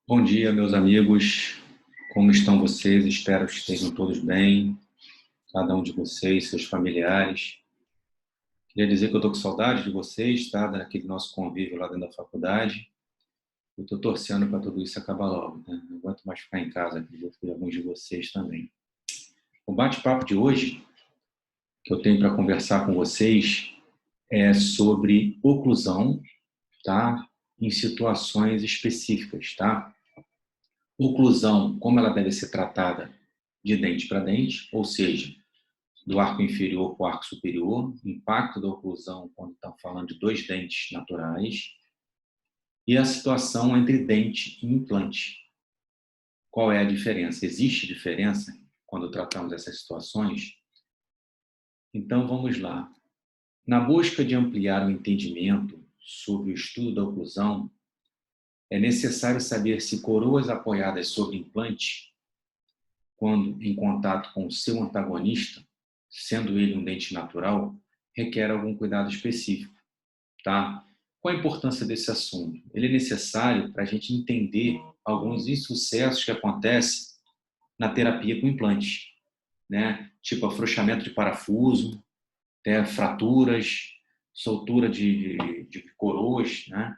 Bom dia, meus amigos. Como estão vocês? Espero que estejam todos bem, cada um de vocês, seus familiares. Queria dizer que eu estou com saudade de vocês, tá? Daquele nosso convívio lá dentro da faculdade. Eu estou torcendo para tudo isso acabar logo, né? Não aguento mais ficar em casa, acredito que alguns de vocês também. O bate-papo de hoje, que eu tenho para conversar com vocês, é sobre oclusão, tá? Em situações específicas, tá? Oclusão, como ela deve ser tratada de dente para dente, ou seja, do arco inferior para o arco superior, impacto da oclusão quando estamos falando de dois dentes naturais, e a situação entre dente e implante. Qual é a diferença? Existe diferença quando tratamos essas situações? Então vamos lá. Na busca de ampliar o entendimento sobre o estudo da oclusão, é necessário saber se coroas apoiadas sobre implante, quando em contato com o seu antagonista, sendo ele um dente natural, requer algum cuidado específico, tá? Qual a importância desse assunto? Ele é necessário para a gente entender alguns insucessos que acontecem na terapia com implante, né? Tipo afrouxamento de parafuso, fraturas, soltura de coroas, né?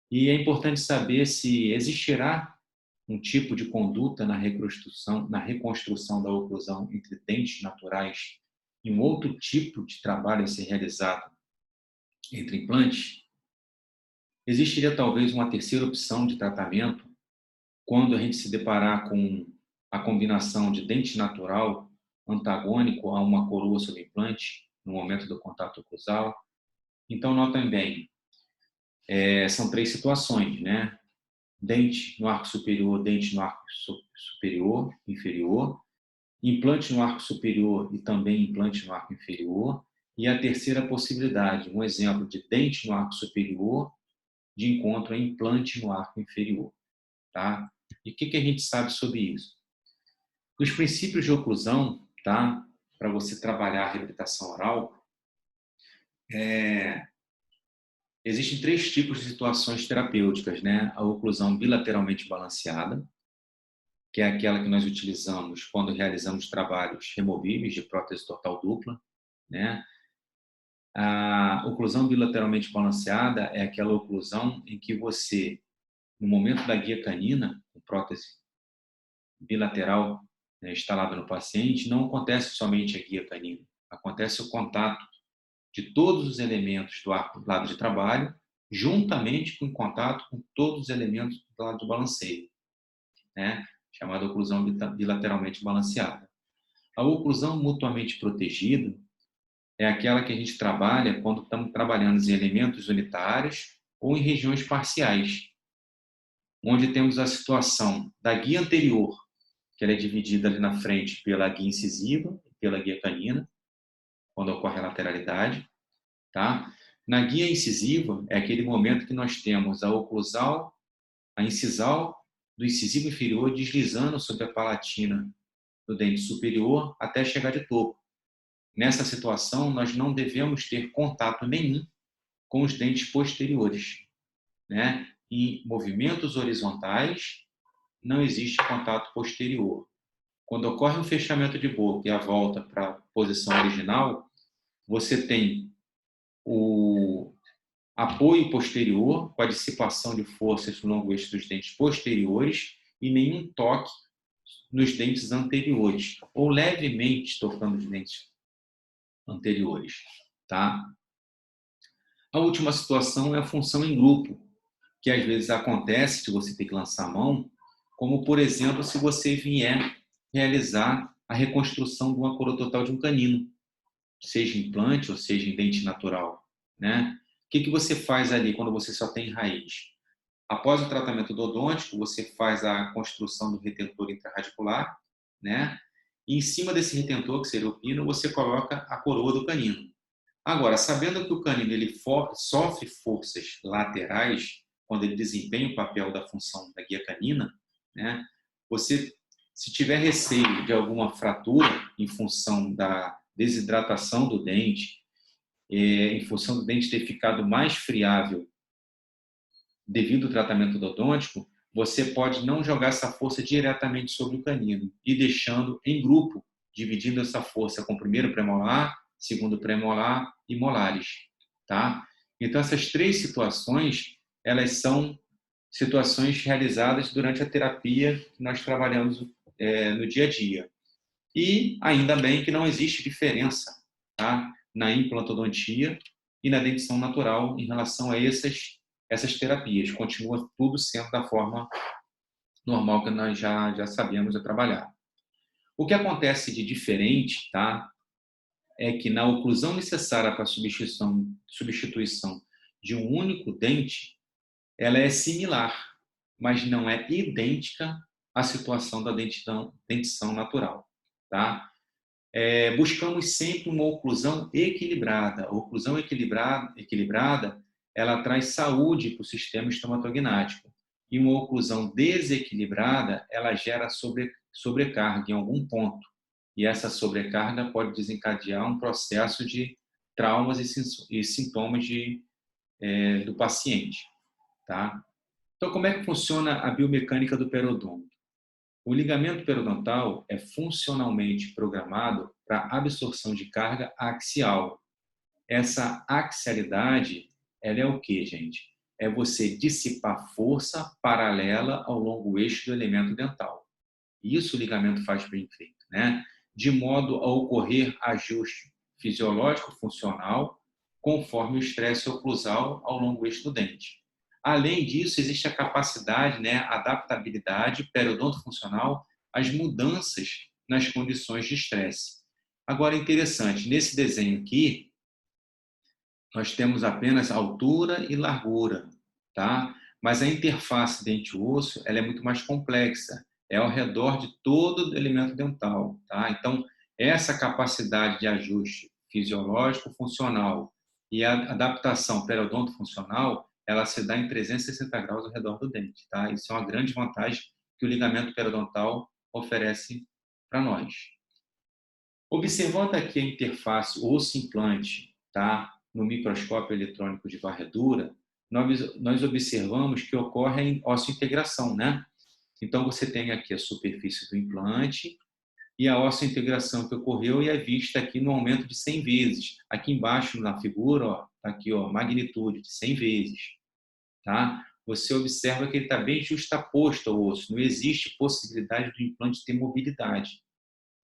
E é importante saber se existirá um tipo de conduta na reconstrução da oclusão entre dentes naturais e um outro tipo de trabalho a ser realizado entre implantes. Existiria talvez uma terceira opção de tratamento quando a gente se deparar com a combinação de dente natural antagônico a uma coroa sob implante no momento do contato oclusal. Então, notem bem, são três situações, né? Dente no arco superior, dente no arco superior, inferior, implante no arco superior e também implante no arco inferior. E a terceira possibilidade, um exemplo de dente no arco superior, de encontro a implante no arco inferior. Tá? E o que a gente sabe sobre isso? Os princípios de oclusão, tá? Para você trabalhar a reabilitação oral, existem três tipos de situações terapêuticas, né? A oclusão bilateralmente balanceada, que é aquela que nós utilizamos quando realizamos trabalhos removíveis de prótese total dupla, né? A oclusão bilateralmente balanceada é aquela oclusão em que você, no momento da guia canina, com prótese bilateral, né, instalada no paciente, não acontece somente a guia canina, acontece o contato de todos os elementos do arco do lado de trabalho, juntamente com contato com todos os elementos do lado de balanceio, né? Chamada oclusão bilateralmente balanceada. A oclusão mutuamente protegida é aquela que a gente trabalha quando estamos trabalhando em elementos unitários ou em regiões parciais, onde temos a situação da guia anterior, que ela é dividida ali na frente pela guia incisiva e pela guia canina, quando ocorre a lateralidade, tá? Na guia incisiva é aquele momento que nós temos a oclusal, a incisal do incisivo inferior deslizando sobre a palatina do dente superior até chegar de topo. Nessa situação, nós não devemos ter contato nenhum com os dentes posteriores, né? Em movimentos horizontais, não existe contato posterior. Quando ocorre um fechamento de boca e a volta para a posição original, você tem o apoio posterior, com a dissipação de forças no longo eixo dos dentes posteriores e nenhum toque nos dentes anteriores, ou levemente tocando os dentes anteriores, tá? A última situação é a função em grupo, que às vezes acontece se você tem que lançar a mão, como, por exemplo, se você vier realizar a reconstrução de uma coroa total de um canino, seja implante ou seja em dente natural, né? O que você faz ali quando você só tem raiz? Após o tratamento odontístico, você faz a construção do retentor intrarradicular, né? E em cima desse retentor, que seria o pino, você coloca a coroa do canino. Agora, sabendo que o canino ele sofre forças laterais quando ele desempenha o papel da função da guia canina, né? Você, se tiver receio de alguma fratura em função da desidratação do dente, em função do dente ter ficado mais friável devido ao tratamento odontístico, você pode não jogar essa força diretamente sobre o canino e deixando em grupo, dividindo essa força com o primeiro premolar, segundo premolar e molares, tá? Então, essas três situações, elas são situações realizadas durante a terapia que nós trabalhamos no dia a dia. E ainda bem que não existe diferença, tá, na implantodontia e na dentição natural em relação a essas terapias. Continua tudo sendo da forma normal que nós já sabemos trabalhar. O que acontece de diferente, tá, é que na oclusão necessária para a substituição de um único dente, ela é similar, mas não é idêntica à situação da dentição natural, tá? Buscamos sempre uma oclusão equilibrada. A oclusão equilibrada, ela traz saúde para o sistema estomatognático. E uma oclusão desequilibrada, ela gera sobrecarga em algum ponto. E essa sobrecarga pode desencadear um processo de traumas e sintomas do paciente, tá? Então, como é que funciona a biomecânica do periodonto? O ligamento periodontal é funcionalmente programado para absorção de carga axial. Essa axialidade, ela é o que, gente? É você dissipar força paralela ao longo eixo do elemento dental. Isso o ligamento faz bem feito, né? De modo a ocorrer ajuste fisiológico funcional conforme o estresse oclusal ao longo eixo do dente. Além disso, existe a capacidade, né, a adaptabilidade periodonto-funcional às mudanças nas condições de estresse. Agora, interessante, nesse desenho aqui, nós temos apenas altura e largura, tá? Mas a interface dente-osso, ela é muito mais complexa. É ao redor de todo o elemento dental, tá? Então, essa capacidade de ajuste fisiológico funcional e a adaptação periodonto-funcional, ela se dá em 360 graus ao redor do dente, tá? Isso é uma grande vantagem que o ligamento periodontal oferece para nós. Observando aqui a interface osso-implante, tá? No microscópio eletrônico de varredura, nós observamos que ocorre a osso-integração, né? Então, você tem aqui a superfície do implante e a osso-integração que ocorreu e é vista aqui no aumento de 100 vezes. Aqui embaixo na figura, ó, tá aqui, ó, magnitude de 100 vezes, tá? Você observa que ele está bem justaposto ao osso, não existe possibilidade do implante ter mobilidade.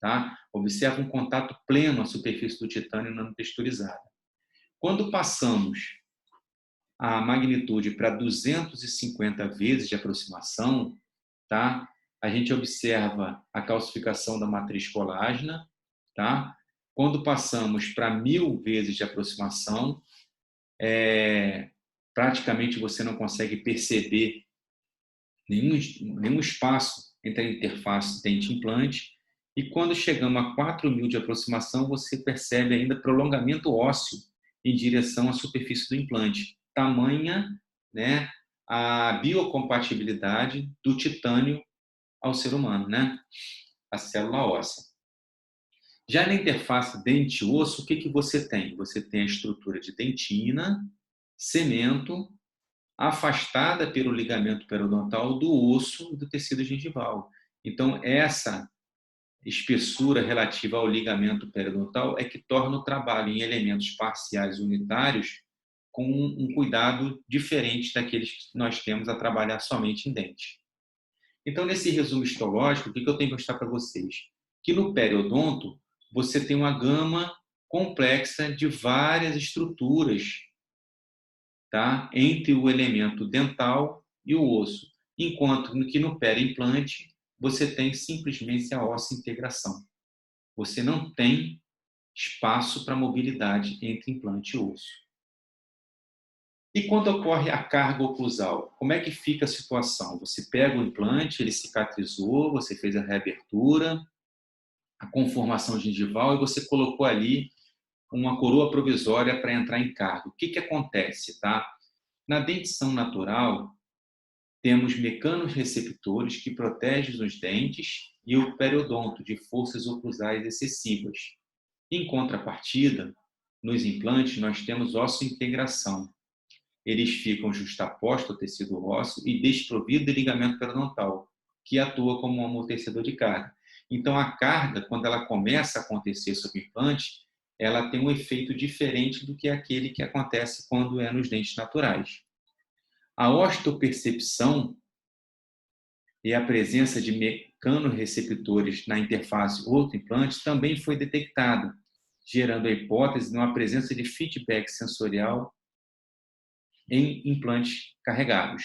Tá? Observa um contato pleno à superfície do titânio nanotexturizada. Quando passamos a magnitude para 250 vezes de aproximação, tá? A gente observa a calcificação da matriz colágena. Tá? Quando passamos para 1000 vezes de aproximação, praticamente você não consegue perceber nenhum espaço entre a interface dente-implante. E quando chegamos a 4.000 de aproximação, você percebe ainda prolongamento ósseo em direção à superfície do implante. Tamanha, né, a biocompatibilidade do titânio ao ser humano, né? A célula óssea. Já na interface dente-osso, o que você tem? Você tem a estrutura de dentina, cemento, afastada pelo ligamento periodontal do osso e do tecido gengival. Então, essa espessura relativa ao ligamento periodontal é que torna o trabalho em elementos parciais unitários com um cuidado diferente daqueles que nós temos a trabalhar somente em dente. Então, nesse resumo histológico, o que eu tenho que mostrar para vocês? Que no periodonto, você tem uma gama complexa de várias estruturas, tá? Entre o elemento dental e o osso, enquanto que no periimplante você tem simplesmente a osso-integração. Você não tem espaço para mobilidade entre implante e osso. E quando ocorre a carga oclusal, como é que fica a situação? Você pega o implante, ele cicatrizou, você fez a reabertura, a conformação gengival e você colocou ali uma coroa provisória para entrar em carga. O que acontece, tá? Na dentição natural, temos mecanorreceptores que protegem os dentes e o periodonto de forças oclusais excessivas. Em contrapartida, nos implantes, nós temos osso-integração. eles ficam justapostos ao tecido ósseo e desprovido de ligamento periodontal, que atua como um amortecedor de carga. Então, a carga, quando ela começa a acontecer sobre o implante, ela tem um efeito diferente do que aquele que acontece quando é nos dentes naturais. A osteopercepção e a presença de mecanorreceptores na interface outro-implante também foi detectada, gerando a hipótese de uma presença de feedback sensorial em implantes carregados,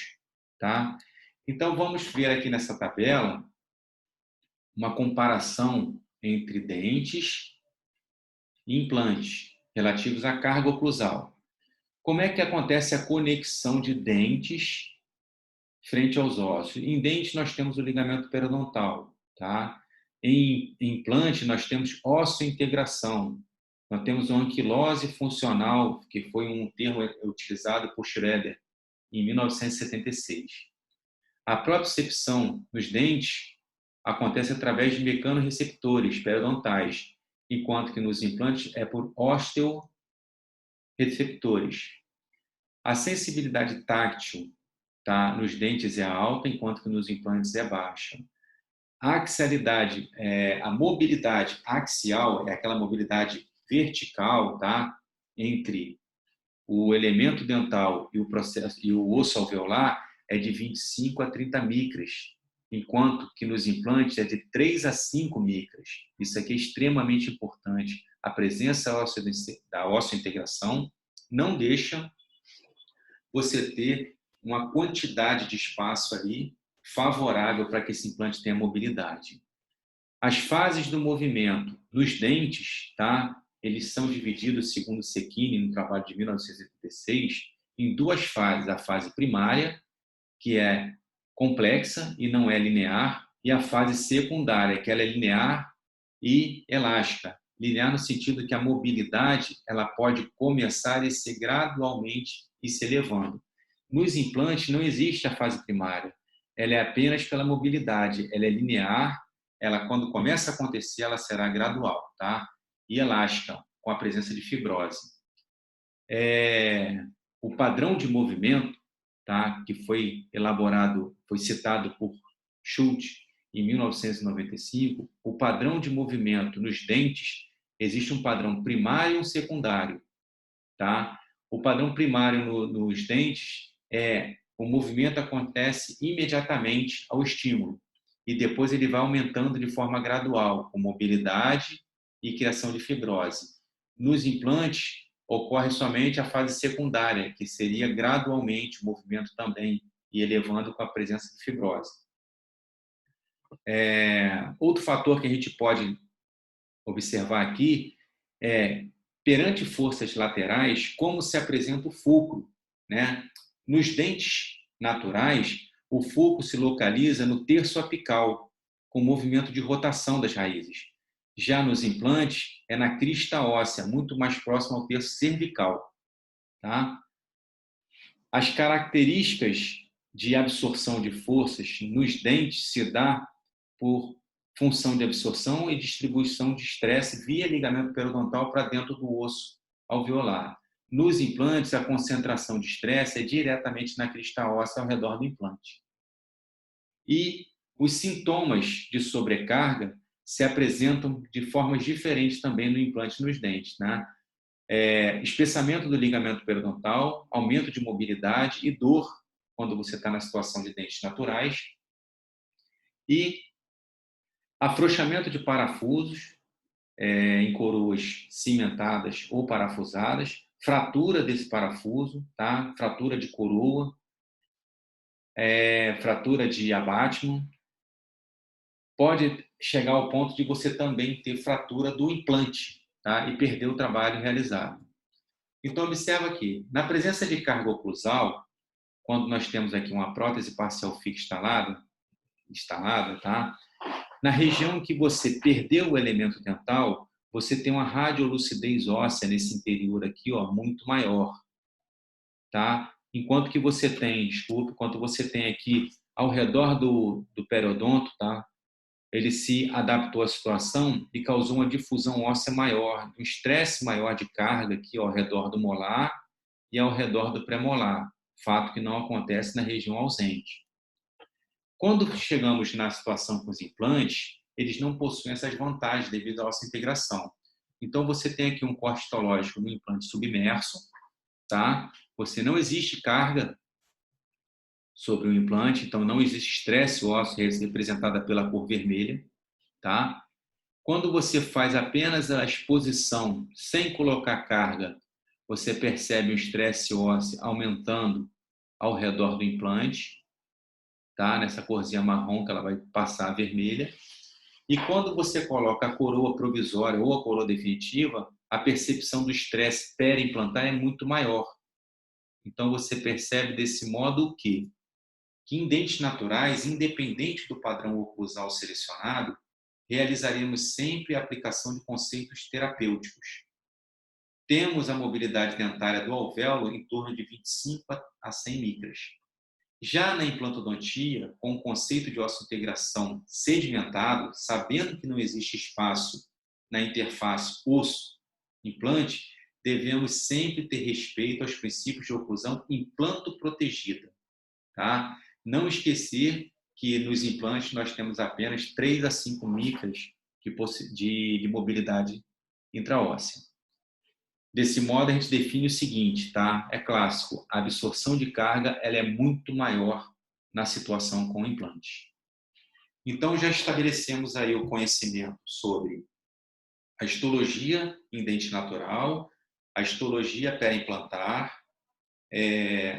tá? Então, vamos ver aqui nessa tabela uma comparação entre dentes e implantes relativos à carga oclusal. Como é que acontece a conexão de dentes frente aos ossos? Em dentes, nós temos o ligamento periodontal, tá? Em implante, nós temos osseointegração. Nós temos uma anquilose funcional, que foi um termo utilizado por Schroeder em 1976. A propriocepção nos dentes acontece através de mecanorreceptores periodontais, enquanto que nos implantes é por osteoreceptores. A sensibilidade táctil, tá, nos dentes é alta, enquanto que nos implantes é baixa. A axialidade, a mobilidade axial é aquela mobilidade vertical, tá, entre o elemento dental e o processo e o osso alveolar é de 25 a 30 micras, enquanto que nos implantes é de 3 a 5 micras. Isso aqui é extremamente importante. A presença da osseointegração não deixa você ter uma quantidade de espaço ali favorável para que esse implante tenha mobilidade. As fases do movimento nos dentes, tá? Eles são divididos, segundo Cecchini, no trabalho de 1986, em duas fases. A fase primária, que é complexa e não é linear, e a fase secundária, que ela é linear e elástica. Linear no sentido que a mobilidade ela pode começar e ser gradualmente e se elevando. Nos implantes não existe a fase primária. Ela é apenas pela mobilidade. Ela é linear. Ela, quando começa a acontecer, ela será gradual, tá? E elástica, com a presença de fibrose. O padrão de movimento, tá? Que foi elaborado, foi citado por Schultz em 1995, o padrão de movimento nos dentes, existe um padrão primário e um secundário, tá? O padrão primário nos dentes o movimento acontece imediatamente ao estímulo e depois ele vai aumentando de forma gradual, com mobilidade e criação de fibrose. Nos implantes, ocorre somente a fase secundária, que seria gradualmente o movimento também, e elevando com a presença de fibrose. Outro fator que a gente pode observar aqui perante forças laterais, como se apresenta o fulcro, né? Nos dentes naturais, o fulcro se localiza no terço apical, com movimento de rotação das raízes. Já nos implantes, é na crista óssea, muito mais próximo ao terço cervical, tá? As características de absorção de forças nos dentes se dá por função de absorção e distribuição de estresse via ligamento periodontal para dentro do osso alveolar. Nos implantes, a concentração de estresse é diretamente na crista óssea ao redor do implante. E os sintomas de sobrecarga se apresentam de formas diferentes também no implante nos dentes, né? Espessamento do ligamento periodontal, aumento de mobilidade e dor quando você está na situação de dentes naturais, e afrouxamento de parafusos em coroas cimentadas ou parafusadas, fratura desse parafuso, tá? Fratura de coroa, fratura de abátment. Pode chegar ao ponto de você também ter fratura do implante, tá? E perder o trabalho realizado. Então, observa aqui, na presença de carga oclusal, quando nós temos aqui uma prótese parcial fixa instalada, tá? Na região que você perdeu o elemento dental, você tem uma radiolucidez óssea nesse interior aqui, ó, muito maior, tá? Enquanto você tem aqui ao redor do periodonto, tá? Ele se adaptou à situação e causou uma difusão óssea maior, um estresse maior de carga aqui, ó, ao redor do molar e ao redor do premolar, fato que não acontece na região ausente. Quando chegamos na situação com os implantes, eles não possuem essas vantagens devido à nossa integração. Então, você tem aqui um corte histológico no implante submerso, tá? Você não existe carga sobre o implante, então não existe estresse ósseo representada pela cor vermelha, tá? Quando você faz apenas a exposição sem colocar carga, você percebe o estresse ósseo aumentando ao redor do implante, tá? Nessa corzinha marrom que ela vai passar a vermelha. E quando você coloca a coroa provisória ou a coroa definitiva, a percepção do estresse periimplantar é muito maior. Então você percebe desse modo o quê? Que em dentes naturais, independente do padrão oclusal selecionado, realizaremos sempre a aplicação de conceitos terapêuticos. Temos a mobilidade dentária do alvéolo em torno de 25 a 100 micras. Já na implantodontia, com o conceito de osseointegração sedimentado, sabendo que não existe espaço na interface osso-implante, devemos sempre ter respeito aos princípios de oclusão implanto-protegida. Tá? Não esquecer que nos implantes nós temos apenas 3 a 5 micras de mobilidade intraóssea. Desse modo, a gente define o seguinte, tá? É clássico, a absorção de carga ela é muito maior na situação com o implante. Então, já estabelecemos aí o conhecimento sobre a histologia em dente natural, a histologia periimplantar,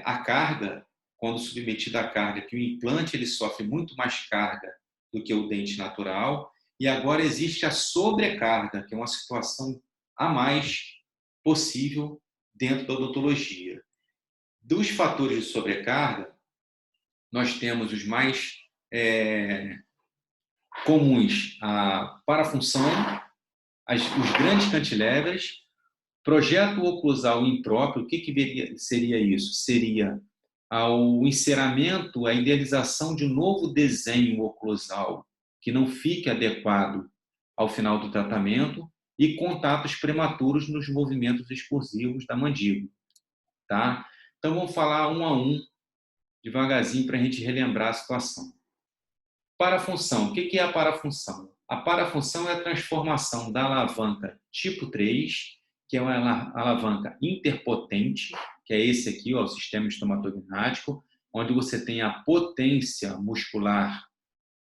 a carga, quando submetida à carga, que o implante ele sofre muito mais carga do que o dente natural, e agora existe a sobrecarga, que é uma situação a mais possível dentro da odontologia. Dos fatores de sobrecarga, nós temos os mais comuns, a parafunção, os grandes cantilevers, projeto oclusal impróprio. O que seria isso? Seria o enceramento, a idealização de um novo desenho oclusal que não fique adequado ao final do tratamento, e contatos prematuros nos movimentos excursivos da mandíbula. Tá? Então, vamos falar um a um, devagarzinho, para a gente relembrar a situação. Parafunção. O que é a parafunção? A parafunção é a transformação da alavanca tipo 3, que é uma alavanca interpotente, que é esse aqui, ó, o sistema estomatognático, onde você tem a potência muscular,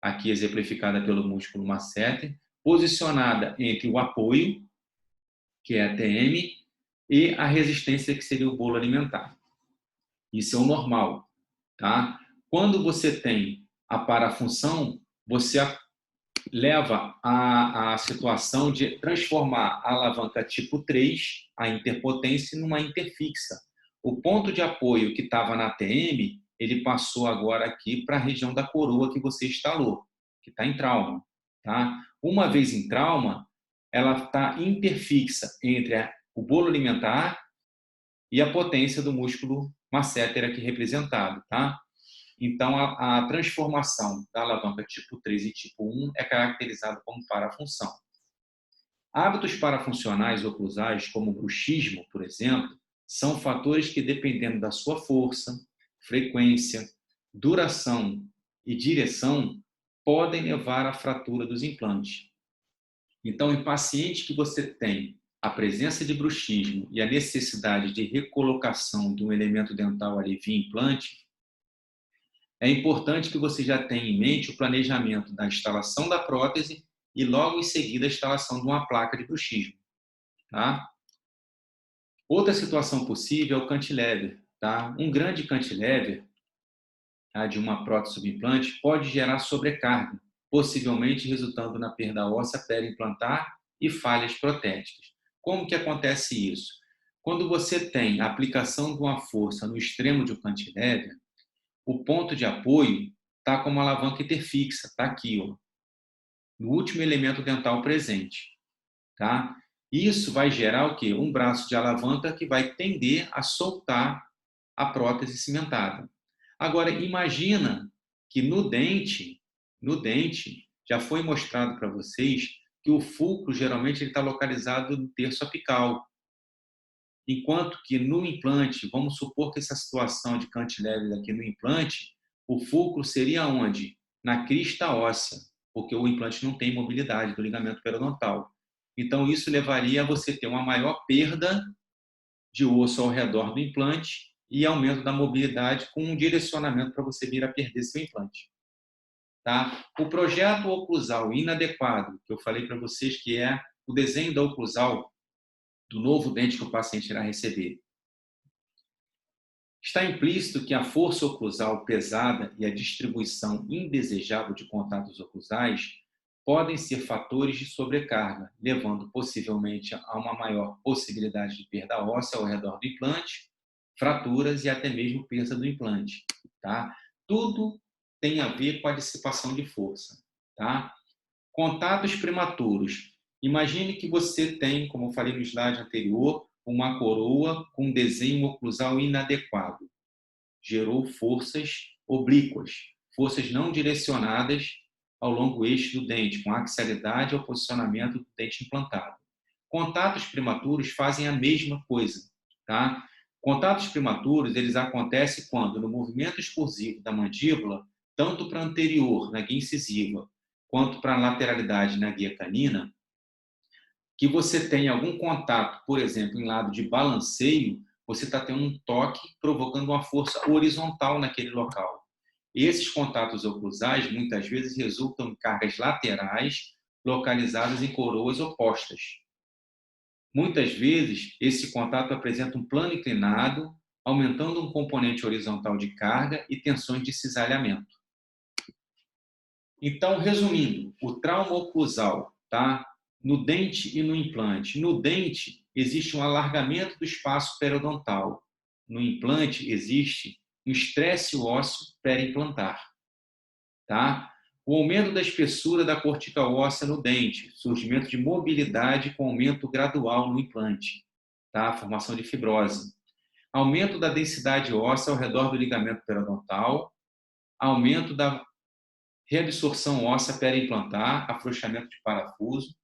aqui exemplificada pelo músculo masseter, posicionada entre o apoio, que é a TM, e a resistência, que seria o bolo alimentar. Isso é o normal, tá? Quando você tem a parafunção, você leva a situação de transformar a alavanca tipo 3, a interpotência, numa interfixa. O ponto de apoio que estava na TM, ele passou agora aqui para a região da coroa que você instalou, que está em trauma. Tá? Uma vez em trauma, ela está interfixa entre o bolo alimentar e a potência do músculo masseter aqui representado. Tá? Então, a transformação da alavanca tipo 3 e tipo 1 é caracterizada como parafunção. Hábitos parafuncionais oclusais, como o bruxismo, por exemplo, são fatores que, dependendo da sua força, frequência, duração e direção, podem levar à fratura dos implantes. Então, em paciente que você tem a presença de bruxismo e a necessidade de recolocação de um elemento dental ali via implante, é importante que você já tenha em mente o planejamento da instalação da prótese e logo em seguida a instalação de uma placa de bruxismo. Tá? Outra situação possível é o cantilever. Tá? Um grande cantilever, tá, de uma prótese subimplante pode gerar sobrecarga, possivelmente resultando na perda óssea periimplantar e falhas protéticas. Como que acontece isso? Quando você tem a aplicação de uma força no extremo de um cantilever, o ponto de apoio está com uma alavanca interfixa, está aqui, ó, no último elemento dental presente. Tá? Isso vai gerar o quê? Um braço de alavanca que vai tender a soltar a prótese cimentada. Agora, imagina que no dente, já foi mostrado para vocês que o fulcro geralmente está localizado no terço apical. enquanto que no implante, vamos supor que essa situação de cantilever aqui no implante, o fulcro seria onde? Na crista óssea, porque o implante não tem mobilidade do ligamento periodontal. Então, isso levaria a você ter uma maior perda de osso ao redor do implante e aumento da mobilidade com um direcionamento para você vir a perder seu implante. Tá? O projeto oclusal inadequado, que eu falei para vocês que é o desenho da oclusal do novo dente que o paciente irá receber. Está implícito que a força oclusal pesada e a distribuição indesejável de contatos oclusais podem ser fatores de sobrecarga, levando possivelmente a uma maior possibilidade de perda óssea ao redor do implante, fraturas e até mesmo perda do implante. Tá? Tudo tem a ver com a dissipação de força. Tá? Contatos prematuros. Imagine que você tem, como eu falei no slide anterior, uma coroa com desenho oclusal inadequado. Gerou forças oblíquas, forças não direcionadas ao longo eixo do dente, com axialidade ao posicionamento do dente implantado. Contatos prematuros fazem a mesma coisa. Tá? Contatos prematuros eles acontecem quando, no movimento excursivo da mandíbula, tanto para a anterior, na guia incisiva, quanto para a lateralidade na guia canina, que você tem algum contato, por exemplo, em lado de balanceio, você está tendo um toque provocando uma força horizontal naquele local. Esses contatos oclusais, muitas vezes, resultam em cargas laterais localizadas em coroas opostas. Muitas vezes, esse contato apresenta um plano inclinado, aumentando um componente horizontal de carga e tensões de cisalhamento. Então, resumindo, o trauma oclusal, tá? No dente e no implante. No dente, existe um alargamento do espaço periodontal. No implante, existe um estresse ósseo periimplantar. Tá? O aumento da espessura da cortical óssea no dente, surgimento de mobilidade com aumento gradual no implante. Tá? Formação de fibrose. Aumento da densidade óssea ao redor do ligamento periodontal. Aumento da reabsorção óssea periimplantar, afrouxamento de parafuso,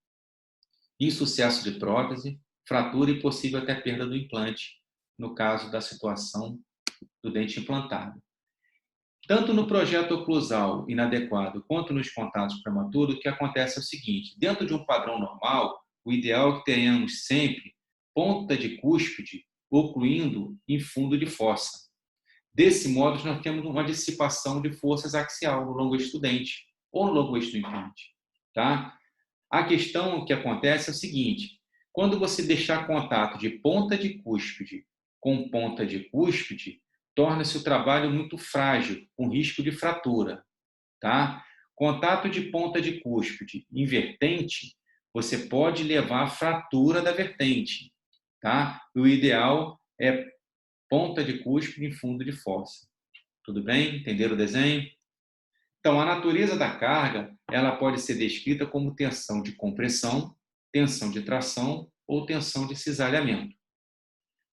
insucesso de prótese, fratura e possível até perda do implante, no caso da situação do dente implantado. Tanto no projeto oclusal inadequado quanto nos contatos prematuros, o que acontece é o seguinte: dentro de um padrão normal, o ideal é que tenhamos sempre ponta de cúspide ocluindo em fundo de fossa. Desse modo, nós temos uma dissipação de forças axial no longo eixo do dente ou no longo eixo do implante. Tá? A questão que acontece é o seguinte: quando você deixar contato de ponta de cúspide com ponta de cúspide, torna-se o trabalho muito frágil, com risco de fratura. Tá? Contato de ponta de cúspide em vertente, você pode levar à fratura da vertente. Tá? O ideal é ponta de cúspide em fundo de fossa. Tudo bem? Entenderam o desenho? Então, a natureza da carga, ela pode ser descrita como tensão de compressão, tensão de tração ou tensão de cisalhamento.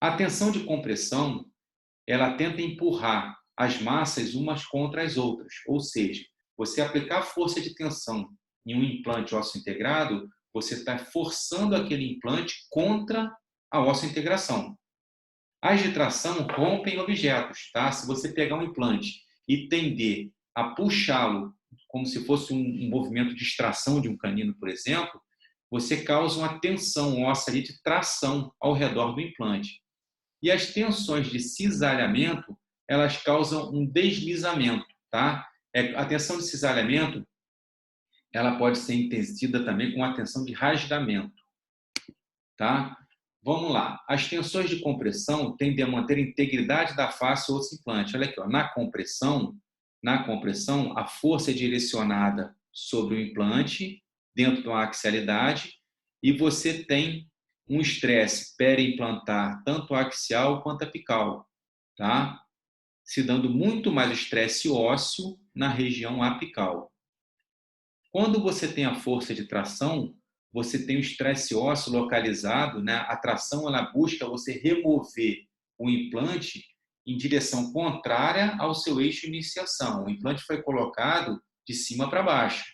A tensão de compressão, ela tenta empurrar as massas umas contra as outras, ou seja, você aplicar força de tensão em um implante ósseo integrado, você está forçando aquele implante contra a óssea integração. As de tração rompem objetos, tá? Se você pegar um implante e tender a puxá-lo como se fosse um movimento de extração de um canino, por exemplo, você causa uma tensão óssea ali de tração ao redor do implante. E as tensões de cisalhamento, elas causam um deslizamento, tá? A tensão de cisalhamento, ela pode ser entendida também com a tensão de rasgamento, tá? Vamos lá. As tensões de compressão tendem a manter a integridade da face ou osso implante. Olha aqui, ó. Na compressão, a força é direcionada sobre o implante, dentro de uma axialidade, e você tem um estresse periimplantar, tanto axial quanto apical, tá? Se dando muito mais estresse ósseo na região apical. Quando você tem a força de tração, você tem o estresse ósseo localizado, né? A tração ela busca você remover o implante em direção contrária ao seu eixo de iniciação. O implante foi colocado de cima para baixo.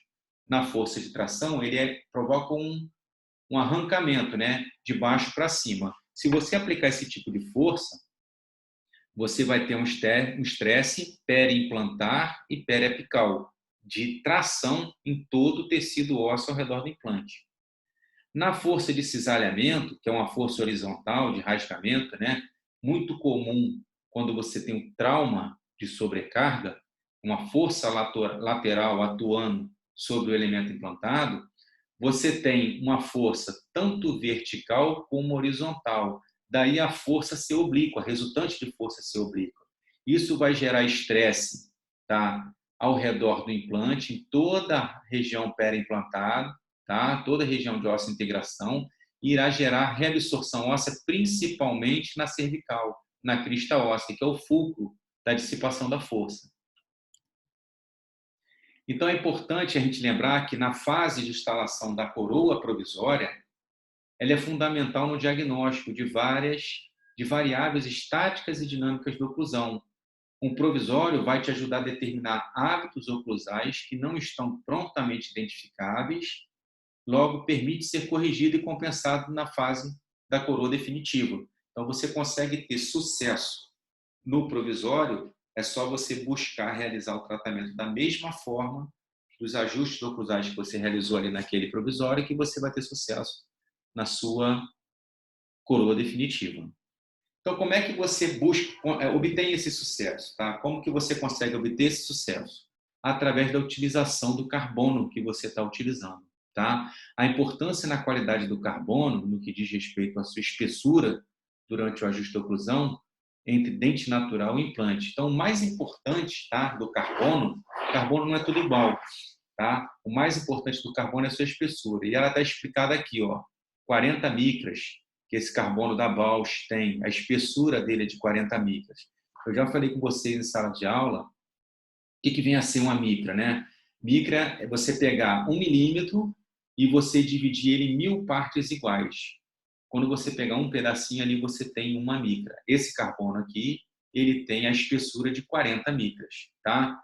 Na força de tração, ele provoca um arrancamento, né? De baixo para cima. Se você aplicar esse tipo de força, você vai ter um estresse periimplantar e periapical, de tração em todo o tecido ósseo ao redor do implante. Na força de cisalhamento, que é uma força horizontal de rasgamento, né, muito comum quando você tem um trauma de sobrecarga, uma força lateral atuando sobre o elemento implantado, você tem uma força tanto vertical como horizontal. Daí a força ser oblíqua, a resultante de força ser oblíqua. Isso vai gerar estresse, tá, ao redor do implante, em toda a região periimplantada, tá, toda a região de ósseo-integração, e irá gerar reabsorção óssea, principalmente na cervical, na crista óssea, que é o fulcro da dissipação da força. Então, é importante a gente lembrar que na fase de instalação da coroa provisória, ela é fundamental no diagnóstico de variáveis estáticas e dinâmicas da oclusão. Um provisório vai te ajudar a determinar hábitos oclusais que não estão prontamente identificáveis, logo permite ser corrigido e compensado na fase da coroa definitiva. Então, você consegue ter sucesso no provisório, é só você buscar realizar o tratamento da mesma forma dos ajustes oclusais que você realizou ali naquele provisório, que você vai ter sucesso na sua coroa definitiva. Então, como é que você obtém esse sucesso? Tá? Como que você consegue obter esse sucesso? Através da utilização do carbono que você está utilizando. Tá? A importância na qualidade do carbono, no que diz respeito à sua espessura durante o ajuste de oclusão, entre dente natural e implante. Então, o mais importante, tá, do carbono não é tudo igual. Tá? O mais importante do carbono é a sua espessura. E ela está explicada aqui, ó, 40 micras, que esse carbono da Bausch tem, a espessura dele é de 40 micras. Eu já falei com vocês em sala de aula, o que vem a ser uma micra, né? Micra é você pegar 1 milímetro e você dividir ele em 1000 partes iguais. Quando você pegar um pedacinho ali, você tem uma micra. Esse carbono aqui, ele tem a espessura de 40 micras, tá?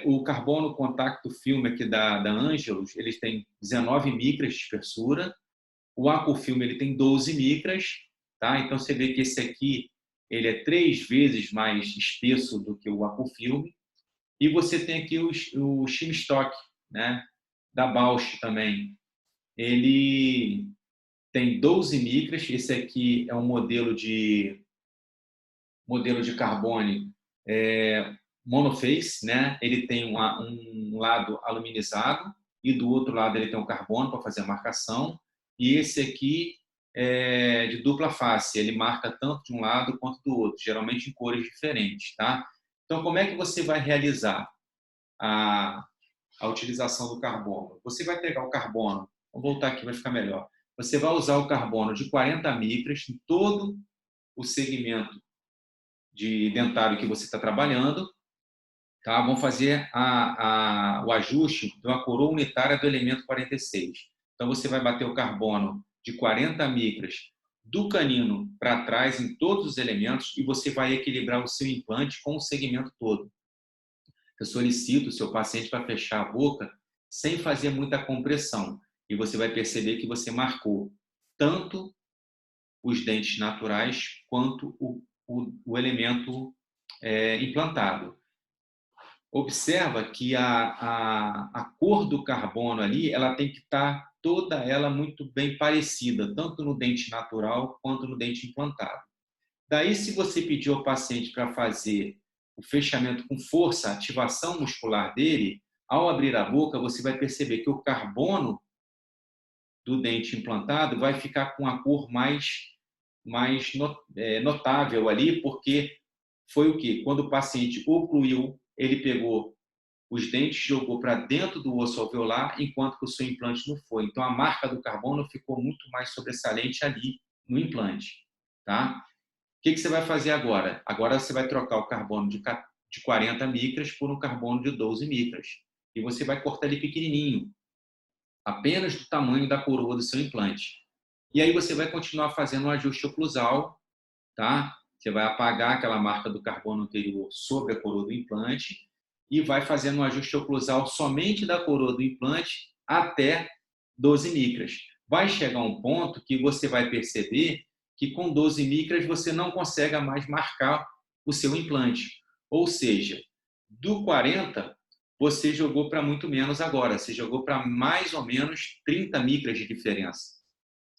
O carbono contacto filme aqui da Angelus, eles têm 19 micras de espessura. O Aquafilme ele tem 12 micras, tá? Então você vê que esse aqui ele é 3 vezes mais espesso do que o Aquafilme. E você tem aqui o Shimstock, né? Da Bausch também. Ele tem 12 micras. Esse aqui é um modelo de carbono monoface, né? Ele tem um lado aluminizado e do outro lado ele tem um carbono para fazer a marcação. E esse aqui é de dupla face, ele marca tanto de um lado quanto do outro, geralmente em cores diferentes, tá? Então, como é que você vai realizar a utilização do carbono? Você vai pegar o carbono, vou voltar aqui, vai ficar melhor. Você vai usar o carbono de 40 micras em todo o segmento de dentário que você está trabalhando, tá? Vamos fazer o ajuste de uma coroa unitária do elemento 46. Então, você vai bater o carbono de 40 micras do canino para trás em todos os elementos e você vai equilibrar o seu implante com o segmento todo. Eu solicito o seu paciente para fechar a boca sem fazer muita compressão e você vai perceber que você marcou tanto os dentes naturais quanto o elemento implantado. Observa que a cor do carbono ali, ela tem que estar toda ela muito bem parecida, tanto no dente natural quanto no dente implantado. Daí, se você pedir ao paciente para fazer o fechamento com força, a ativação muscular dele, ao abrir a boca, você vai perceber que o carbono do dente implantado vai ficar com a cor mais notável ali, porque foi o quê? Quando o paciente ocluiu, ele pegou os dentes, jogou para dentro do osso alveolar, enquanto que o seu implante não foi. Então, a marca do carbono ficou muito mais sobressalente ali no implante. Tá? O que você vai fazer agora? Agora você vai trocar o carbono de 40 micras por um carbono de 12 micras. E você vai cortar ele pequenininho, apenas do tamanho da coroa do seu implante. E aí você vai continuar fazendo um ajuste oclusal, tá? Você vai apagar aquela marca do carbono anterior sobre a coroa do implante e vai fazendo um ajuste oclusal somente da coroa do implante até 12 micras. vai chegar um ponto que você vai perceber que com 12 micras você não consegue mais marcar o seu implante. Ou seja, do 40, você jogou para muito menos agora. Você jogou para mais ou menos 30 micras de diferença.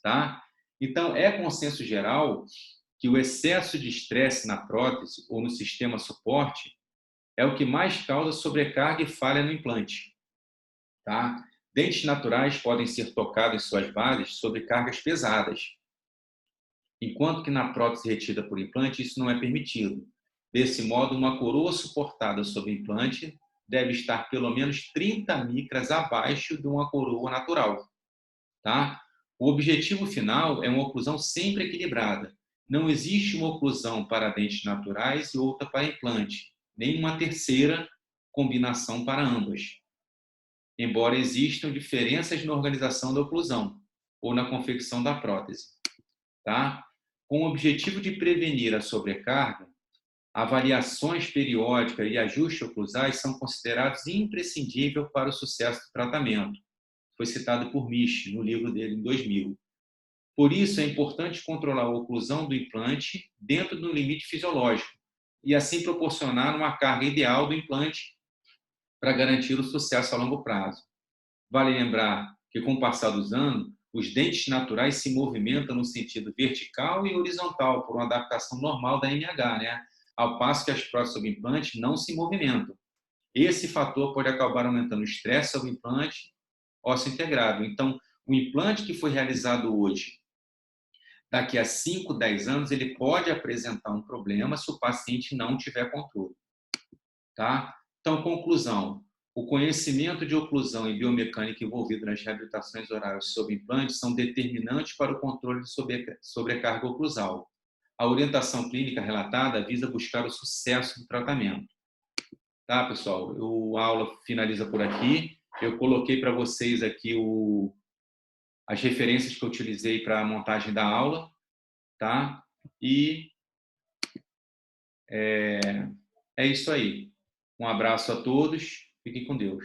Tá? Então, é consenso geral que o excesso de estresse na prótese ou no sistema suporte é o que mais causa sobrecarga e falha no implante. Tá? Dentes naturais podem ser tocados em suas bases sobre cargas pesadas, enquanto que na prótese retida por implante isso não é permitido. Desse modo, uma coroa suportada sobre implante deve estar pelo menos 30 micras abaixo de uma coroa natural. Tá? O objetivo final é uma oclusão sempre equilibrada. Não existe uma oclusão para dentes naturais e outra para implante, nem uma terceira combinação para ambas, embora existam diferenças na organização da oclusão ou na confecção da prótese. Tá? Com o objetivo de prevenir a sobrecarga, avaliações periódicas e ajustes oclusais são considerados imprescindíveis para o sucesso do tratamento. Foi citado por Misch no livro dele em 2000. Por isso, é importante controlar a oclusão do implante dentro do limite fisiológico e assim proporcionar uma carga ideal do implante para garantir o sucesso a longo prazo. Vale lembrar que, com o passar dos anos, os dentes naturais se movimentam no sentido vertical e horizontal por uma adaptação normal da NH, né? Ao passo que as próteses sobre implante não se movimentam. Esse fator pode acabar aumentando o estresse sobre o implante ósseo integrado. Então, o implante que foi realizado hoje, daqui a 5, 10 anos, ele pode apresentar um problema se o paciente não tiver controle. Tá? Então, conclusão. O conhecimento de oclusão e biomecânica envolvido nas reabilitações orais sobre implantes são determinantes para o controle de sobrecarga oclusal. A orientação clínica relatada visa buscar o sucesso do tratamento. Tá, pessoal? A aula finaliza por aqui. Eu coloquei para vocês aqui as referências que eu utilizei para a montagem da aula, tá? E é isso aí. Um abraço a todos. Fiquem com Deus.